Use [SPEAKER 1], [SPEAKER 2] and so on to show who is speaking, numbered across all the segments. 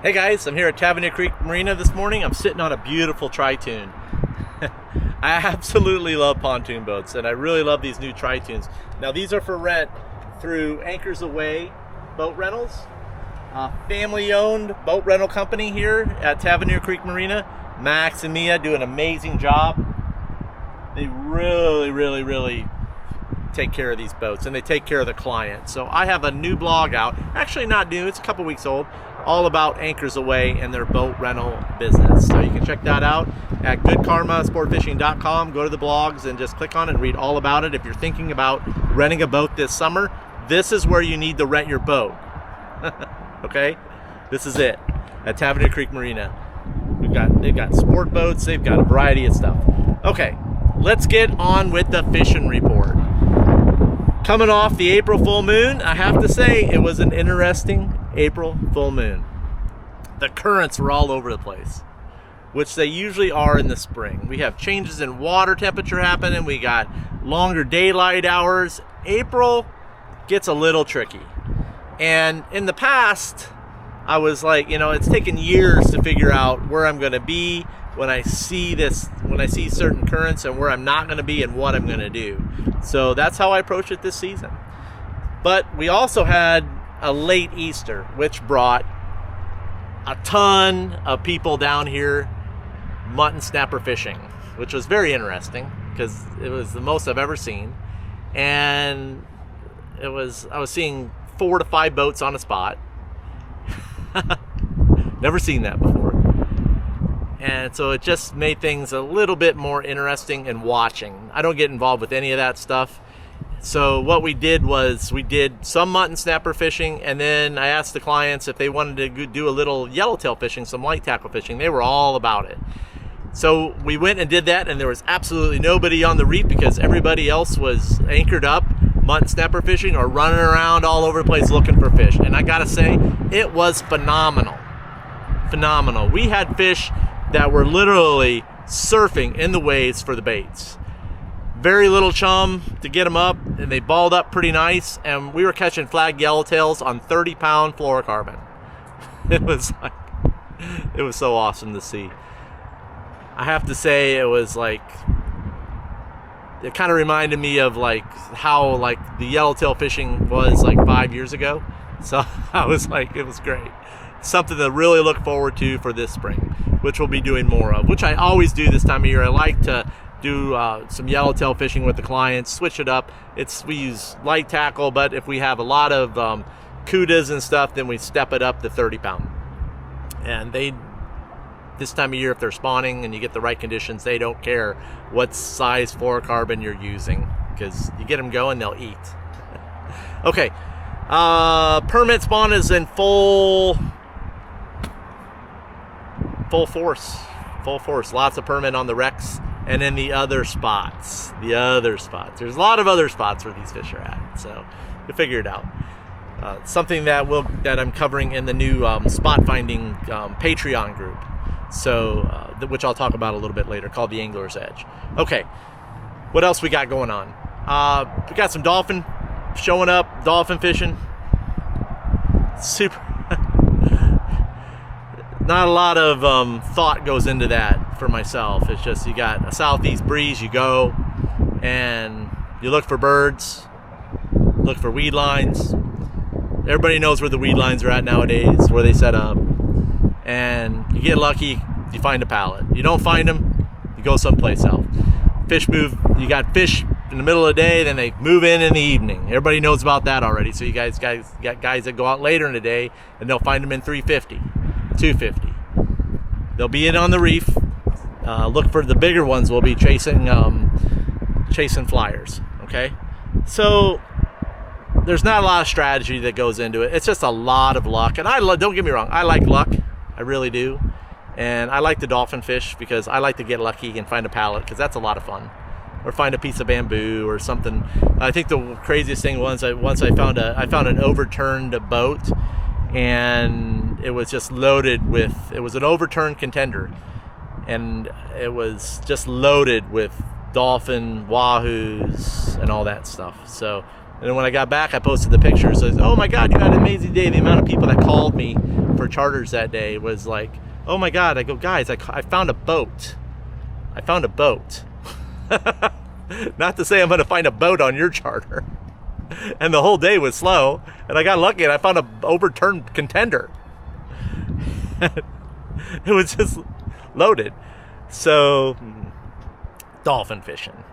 [SPEAKER 1] Hey guys, I'm here at Tavernier Creek Marina this morning. I'm sitting on a beautiful tritoon. I absolutely love pontoon boats, and I really love these new tritoons. Now these are for rent through Anchors Away Boat Rentals, a family-owned boat rental company here at Tavernier Creek Marina. Max and Mia do an amazing job. They really take care of these boats, and they take care of the client. So I have a new blog out, actually not new, it's a couple weeks old, all about Anchors Away and their boat rental business. So you can check that out at goodkarmasportfishing.com. Go to the blogs and just click on it and read all about it. If you're thinking about renting a boat this summer, this is where you need to rent your boat. Okay, this is it at Tavernier Creek Marina. They've got sport boats, they've got a variety of stuff. Okay, let's get on with the fishing report. Coming off the April full moon, I have to say it was an interesting April full moon. The currents were all over the place, which they usually are in the spring. We have changes in water temperature happening. We got longer daylight hours. April gets a little tricky. And in the past, I was like, it's taken years to figure out where I'm going to be when I see certain currents and where I'm not going to be and what I'm going to do. So that's how I approach it this season. But we also had a late Easter, which brought a ton of people down here mutton snapper fishing, which was very interesting because it was the most I've ever seen. And I was seeing 4 to 5 boats on a spot. Never seen that before. And so it just made things a little bit more interesting in watching. I don't get involved with any of that stuff. So what we did was we did some mutton snapper fishing, and then I asked the clients if they wanted to do a little yellowtail fishing, some light tackle fishing. They were all about it. So we went and did that, and there was absolutely nobody on the reef because everybody else was anchored up mutton snapper fishing or running around all over the place looking for fish. And I gotta say, it was phenomenal. Phenomenal. We had fish that were literally surfing in the waves for the baits. Very little chum to get them up, and they balled up pretty nice, and we were catching flagged yellowtails on 30-pound fluorocarbon. It was so awesome to see. I have to say, it kind of reminded me of how the yellowtail fishing was 5 years ago. So I was it was great. Something to really look forward to for this spring, which we'll be doing more of, which I always do this time of year. I like to do some yellowtail fishing with the clients, switch it up. We use light tackle, but if we have a lot of cudas and stuff, then we step it up to 30-pound. And this time of year, if they're spawning and you get the right conditions, they don't care what size fluorocarbon you're using, because you get them going, they'll eat. Okay, permit spawn is in full force. Lots of permit on the wrecks and in the other spots. There's a lot of other spots where these fish are at, so you'll figure it out. Something that I'm covering in the new spot finding Patreon group, so which I'll talk about a little bit later, called the Angler's Edge. Okay, what else we got going on? We got some dolphin showing up, dolphin fishing. Super. Not a lot of thought goes into that for myself. It's just you got a southeast breeze, you go and you look for birds, look for weed lines. Everybody knows where the weed lines are at nowadays, where they set up. And you get lucky, you find a pallet. You don't find them, you go someplace else. Fish move, you got fish in the middle of the day, then they move in the evening. Everybody knows about that already. So you guys got guys that go out later in the day and they'll find them in 350. 250. They'll be in on the reef. Look for the bigger ones. Will be chasing flyers. Okay, so there's not a lot of strategy that goes into it. It's just a lot of luck. And don't get me wrong, I like luck. I really do. And I like the dolphin fish because I like to get lucky and find a pallet, because that's a lot of fun. Or find a piece of bamboo or something. I think the craziest thing was once I found an overturned boat. And it was just loaded with, it was an overturned contender, and it was just loaded with dolphin, wahoos, and all that stuff. So And then when I got back, I posted the pictures. I said, oh my God, you had an amazing day. The amount of people that called me for charters that day was like, oh my God, I go, guys, I found a boat. I found a boat. Not to say I'm going to find a boat on your charter. And the whole day was slow, and I got lucky and I found a overturned contender. It was just loaded. So, dolphin fishing,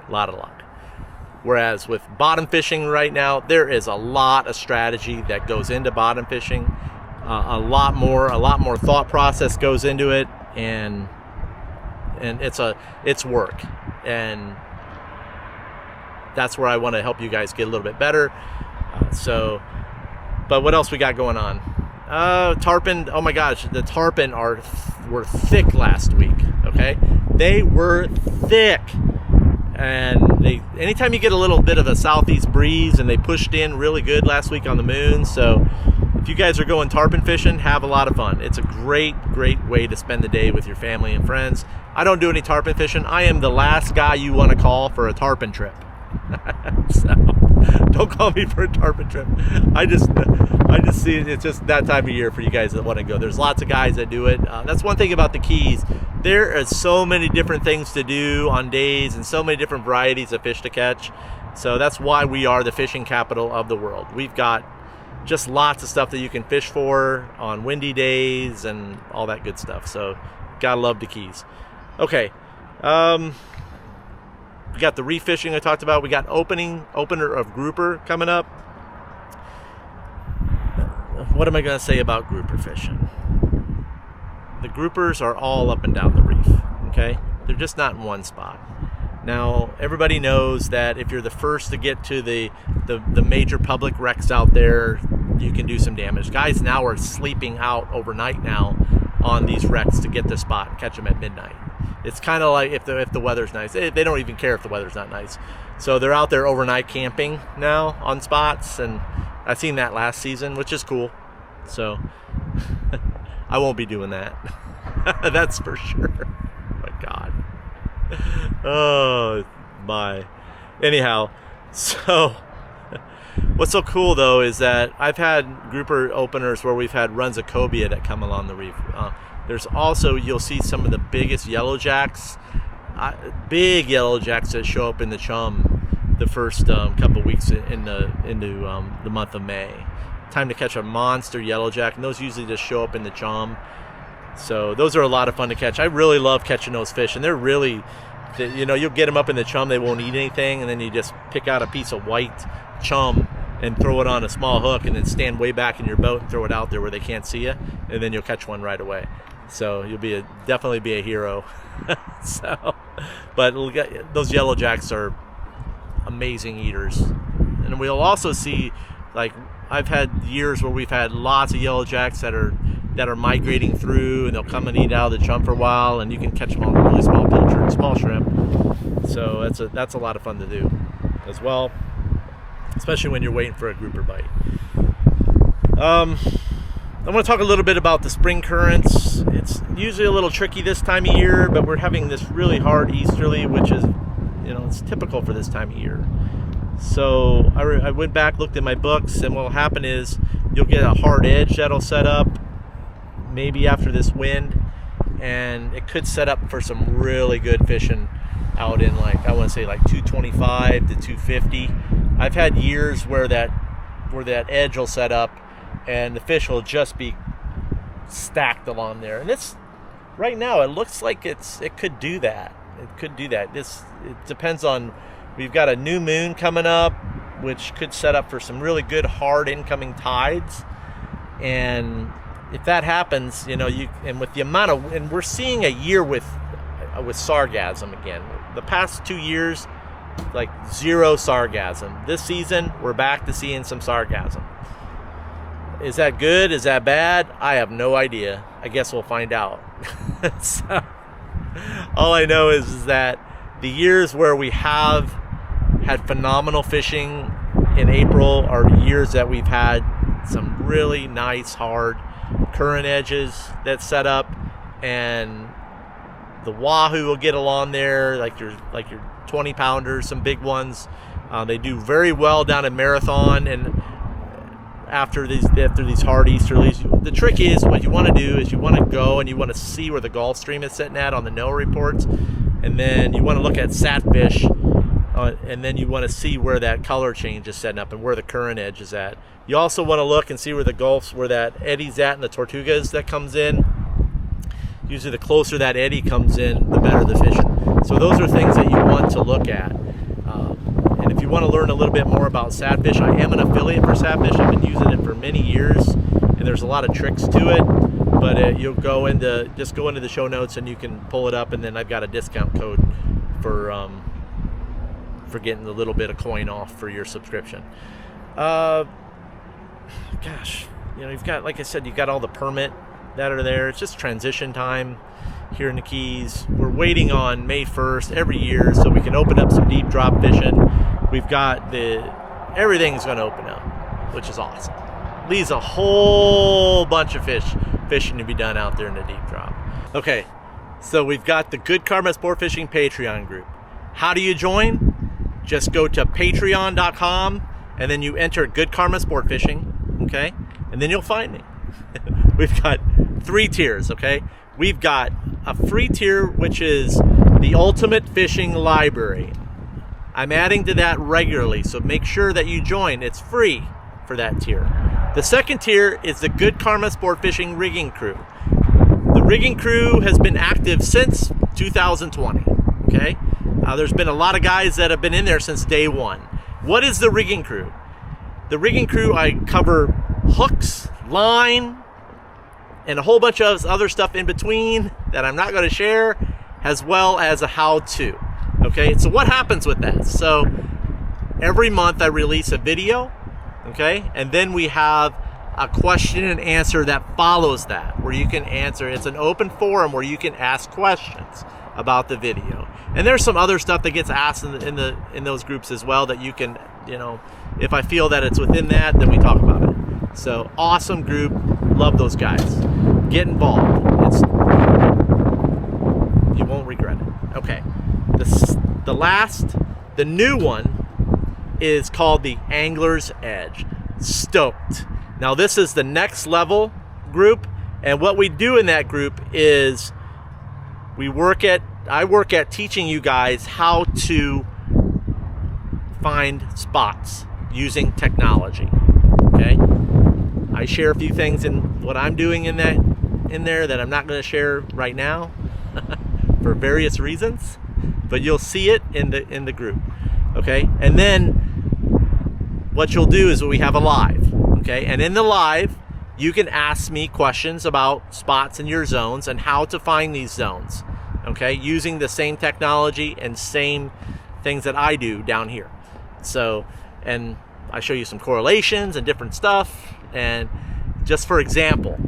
[SPEAKER 1] a lot of luck. Whereas with bottom fishing right now, there is a lot of strategy that goes into bottom fishing. A lot more thought process goes into it, and it's work, and that's where I want to help you guys get a little bit better. But what else we got going on? Tarpon. Oh my gosh, the tarpon were thick last week. Okay, they were thick, and anytime you get a little bit of a southeast breeze, and they pushed in really good last week on the moon. So if you guys are going tarpon fishing, have a lot of fun. It's a great way to spend the day with your family and friends. I don't do any tarpon fishing. I am the last guy you want to call for a tarpon trip. So don't call me for a tarpon trip. I just see it's just that time of year for you guys that want to go. There's lots of guys that do it. That's one thing about the Keys. There are so many different things to do on days, and so many different varieties of fish to catch. So that's why we are the fishing capital of the world. We've got just lots of stuff that you can fish for on windy days and all that good stuff. So gotta love the Keys. Okay, we got the reef fishing I talked about. We got opener of grouper coming up. What am I going to say about grouper fishing? The groupers are all up and down the reef, okay? They're just not in one spot. Now, everybody knows that if you're the first to get to the major public wrecks out there, you can do some damage. Guys now are sleeping out overnight now on these wrecks to get the spot and catch them at midnight. It's kind of like if the weather's nice. They don't even care if the weather's not nice. So they're out there overnight camping now on spots, and I've seen that last season, which is cool. So I won't be doing that. That's for sure. Oh my God. Oh my. Anyhow, so what's so cool though is that I've had grouper openers where we've had runs of cobia that come along the reef. There's also, you'll see some of the biggest yellowjacks, big yellowjacks that show up in the chum the first couple weeks into the month of May. Time to catch a monster yellowjack, and those usually just show up in the chum. So those are a lot of fun to catch. I really love catching those fish, and they're really, you'll get them up in the chum, they won't eat anything, and then you just pick out a piece of white chum and throw it on a small hook, and then stand way back in your boat and throw it out there where they can't see you, and then you'll catch one right away. So you'll definitely be a hero. But those yellowjacks are amazing eaters, and we'll also see, like, I've had years where we've had lots of yellowjacks that are migrating through, and they'll come and eat out of the chum for a while, and you can catch them on really small pilchard, small shrimp. So that's a lot of fun to do as well, especially when you're waiting for a grouper bite. I want to talk a little bit about the spring currents. It's usually a little tricky this time of year, but we're having this really hard easterly, which is, it's typical for this time of year. So I went back, looked at my books, and what will happen is you'll get a hard edge that'll set up maybe after this wind, and it could set up for some really good fishing out in, like, I want to say like 225 to 250. I've had years where that edge will set up and the fish will just be stacked along there. And it's right now, it looks like it could do that. It could do that. It depends on, we've got a new moon coming up, which could set up for some really good hard incoming tides. And if that happens, and with the amount of, and we're seeing a year with sargassum again. The past 2 years, like zero sargassum. This season, we're back to seeing some sargassum. Is that good? Is that bad? I have no idea. I guess we'll find out. So, all I know is that the years where we have had phenomenal fishing in April are years that we've had some really nice hard current edges that set up, and the wahoo will get along there, like your 20 pounders, some big ones. They do very well down in Marathon, and after these hard easterlies. The trick is, what you want to do is you want to go and you want to see where the Gulf Stream is sitting at on the NOAA reports, and then you want to look at satfish, and then you want to see where that color change is setting up and where the current edge is at. You also want to look and see where the Gulf's, where that eddy's at and the Tortugas that comes in. Usually the closer that eddy comes in, the better the fishing. So those are things that you want to look at. And if you want to learn a little bit more about satfish, I am an affiliate for satfish. I've been using it for many years, and there's a lot of tricks to it. But you'll go into the show notes and you can pull it up, and then I've got a discount code for getting a little bit of coin off for your subscription. Gosh, you've got, like I said, you've got all the permit that are there. It's just transition time here in the Keys. We're waiting on May 1st every year so we can open up some deep drop fishing. We've got everything's going to open up, which is awesome. Leaves a whole bunch of fishing to be done out there in the deep drop. Okay, so we've got the Good Karma Sport Fishing Patreon group. How do you join? Just go to patreon.com and then you enter Good Karma Sport Fishing, okay? And then you'll find me. We've got 3 tiers, okay? We've got a free tier, which is the Ultimate Fishing Library. I'm adding to that regularly, so make sure that you join. It's free for that tier. The second tier is the Good Karma Sport Fishing Rigging Crew. The rigging crew has been active since 2020, okay? There's been a lot of guys that have been in there since day one. What is the rigging crew? The rigging crew, I cover hooks, line, and a whole bunch of other stuff in between that I'm not going to share, as well as a how-to. Okay, so what happens with that? So every month I release a video, okay, and then we have a question and answer that follows that, where you can answer. It's an open forum where you can ask questions about the video. And there's some other stuff that gets asked in those groups as well that you can, if I feel that it's within that, then we talk about it. So awesome group, love those guys. Get involved. You won't regret it. Okay, the new one is called the Angler's Edge. Stoked. Now this is the next level group, and what we do in that group is I work at teaching you guys how to find spots using technology. Okay, I share a few things in what I'm doing in there that I'm not going to share right now for various reasons, but you'll see it in the group. Okay, and then what you'll do is we have a live. Okay, and in the live you can ask me questions about spots in your zones and how to find these zones. Okay, using the same technology and same things that I do down here. So, and I show you some correlations and different stuff. And just for example,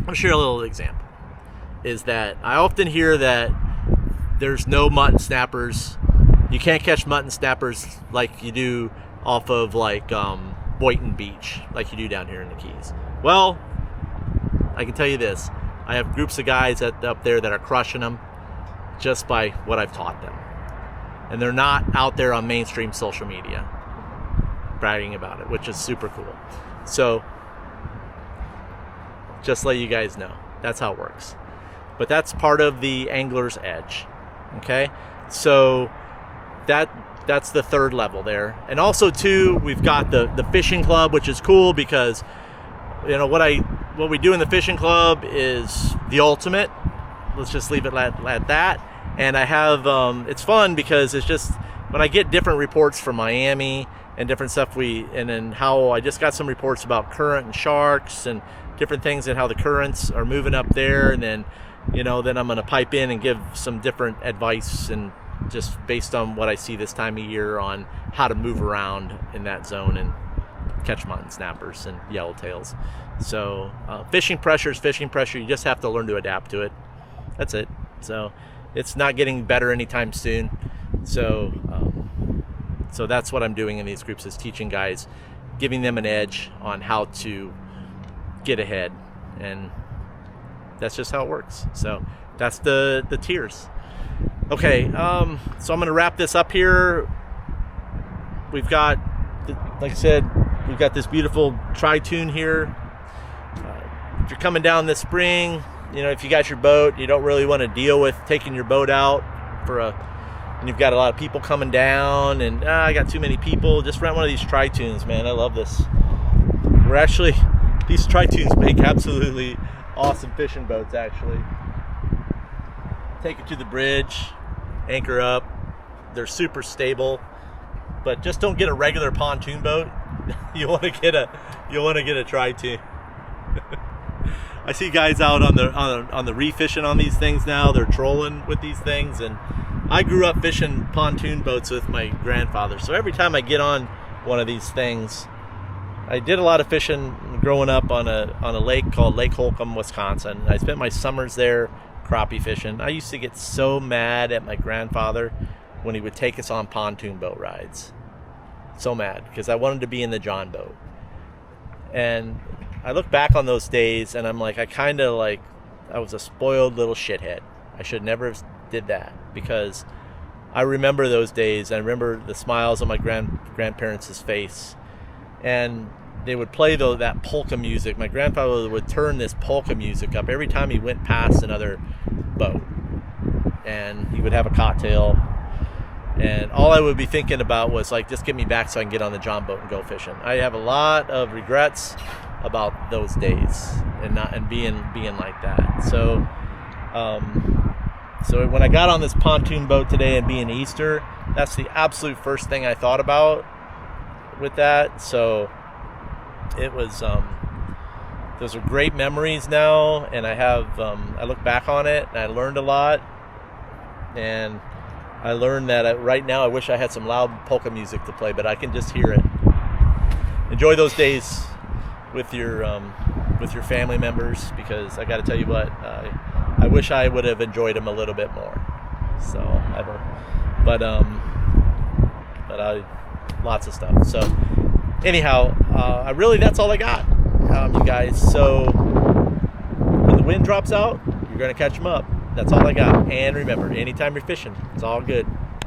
[SPEAKER 1] I'll share a little example, is that I often hear that there's no mutton snappers. You can't catch mutton snappers like you do off of like Boynton Beach, like you do down here in the Keys. Well, I can tell you this. I have groups of guys up there that are crushing them just by what I've taught them. And they're not out there on mainstream social media bragging about it, which is super cool. So just let you guys know, that's how it works. But that's part of the Angler's Edge. Okay, so that's the third level there. And also too, we've got the fishing club, which is cool because what we do in the fishing club is the ultimate. Let's just leave it at that. And I have it's fun because it's just when I get different reports from Miami and different stuff, and then how I just got some reports about current and sharks and different things and how the currents are moving up there, and then then I'm going to pipe in and give some different advice and just based on what I see this time of year on how to move around in that zone and catch mutton snappers and yellowtails. So fishing pressure is fishing pressure. You just have to learn to adapt to it. That's it. So it's not getting better anytime soon. So so that's what I'm doing in these groups, is teaching guys, giving them an edge on how to get ahead, and that's just how it works. So that's the tiers. Okay, so I'm going to wrap this up here. We've got, like I said, we've got this beautiful tritoon here. If you're coming down this spring, you know, if you got your boat, you don't really want to deal with taking your boat out and you've got a lot of people coming down, and I got too many people, just rent one of these tritoons, man. I love this. These tritoons make absolutely awesome fishing boats, actually. Take it to the bridge, anchor up. They're super stable, but just don't get a regular pontoon boat. You want to get a tritoon. I see guys out on the reef fishing on these things now. They're trolling with these things, and I grew up fishing pontoon boats with my grandfather. So every time I get on one of these things, I did a lot of fishing growing up on a lake called Lake Holcomb, Wisconsin. I spent my summers there crappie fishing. I used to get so mad at my grandfather when he would take us on pontoon boat rides. So mad, because I wanted to be in the John boat. And I look back on those days and I'm like, I was a spoiled little shithead. I should never have did that, because I remember those days. I remember the smiles on my grandparents' face, and they would play that polka music. My grandfather would turn this polka music up every time he went past another boat, and he would have a cocktail, and all I would be thinking about was like, just get me back so I can get on the John boat and go fishing. I have a lot of regrets about those days and being like that. So when I got on this pontoon boat today and being Easter, that's the absolute first thing I thought about with that. So it was, those are great memories now, and I look back on it and I learned a lot, and I learned that right now I wish I had some loud polka music to play, but I can just hear it. Enjoy those days with your family members, because I got to tell you what, I wish I would have enjoyed them a little bit more. So lots of stuff. So anyhow, that's all I got, you guys. So when the wind drops out, you're gonna catch them up. That's all I got. And remember, anytime you're fishing, it's all good.